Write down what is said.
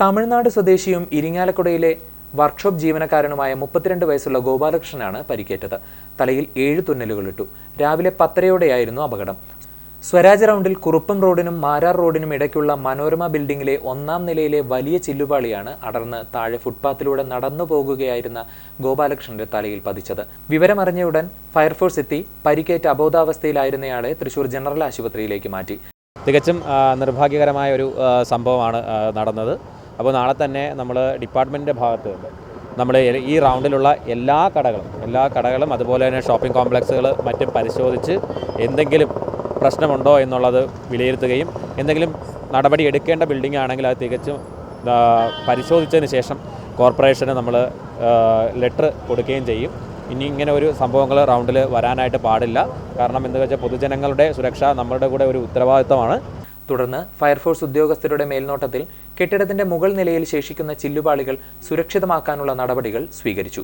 തമിഴ്നാട് സ്വദേശിയും ഇരിങ്ങാലക്കുടയിലെ വർക്ക്ഷോപ്പ് ജീവനക്കാരനുമായ 32 വയസ്സുള്ള ഗോപാലകൃഷ്ണനാണ് പരിക്കേറ്റത്. തലയിൽ 7 തുന്നലുകളിട്ടു. രാവിലെ 10:30യോടെയായിരുന്നു അപകടം. സ്വരാജ് റൗണ്ടിൽ കുറുപ്പം റോഡിനും മാരാർ റോഡിനും ഇടയ്ക്കുള്ള മനോരമ ബിൽഡിംഗിലെ 1-ാം നിലയിലെ വലിയ ചില്ലുപാളിയാണ് അടർന്ന് താഴെ ഫുട്പാത്തിലൂടെ നടന്നു പോകുകയായിരുന്ന ഗോപാലകൃഷ്ണന്റെ തലയിൽ പതിച്ചത്. വിവരമറിഞ്ഞയുടൻ ഫയർഫോഴ്സ് എത്തി പരിക്കേറ്റ അബോധാവസ്ഥയിലായിരുന്നയാളെ തൃശൂർ ജനറൽ ആശുപത്രിയിലേക്ക് മാറ്റി. തികച്ചും നിർഭാഗ്യകരമായ ഒരു സംഭവമാണ് നടന്നത്. അപ്പോൾ നാളെ തന്നെ നമ്മൾ ഡിപ്പാർട്ട്മെൻറ്റിൻ്റെ ഭാഗത്ത് നമ്മൾ ഈ റൗണ്ടിലുള്ള എല്ലാ കടകളും അതുപോലെ തന്നെ ഷോപ്പിംഗ് കോംപ്ലക്സുകൾ മറ്റും പരിശോധിച്ച് എന്തെങ്കിലും പ്രശ്നമുണ്ടോ എന്നുള്ളത് വിലയിരുത്തുകയും എന്തെങ്കിലും നടപടി എടുക്കേണ്ട ബിൽഡിംഗ് ആണെങ്കിൽ അത് തികച്ചും പരിശോധിച്ചതിന് ശേഷം കോർപ്പറേഷന് നമ്മൾ ലെറ്റർ കൊടുക്കുകയും ചെയ്യും. ഇനി ഇങ്ങനെ ഒരു സംഭവങ്ങൾ റൗണ്ടിൽ വരാനായിട്ട് പാടില്ല. കാരണം എന്താ വെച്ചാൽ പൊതുജനങ്ങളുടെ സുരക്ഷ നമ്മളുടെ കൂടെ ഒരു ഉത്തരവാദിത്തമാണ്. തുടർന്ന് ഫയർഫോഴ്സ് ഉദ്യോഗസ്ഥരുടെ മേൽനോട്ടത്തിൽ കെട്ടിടത്തിന്റെ മുകൾ നിലയിൽ ശേഷിക്കുന്ന ചില്ലുപാളികൾ സുരക്ഷിതമാക്കാനുള്ള നടപടികൾ സ്വീകരിച്ചു.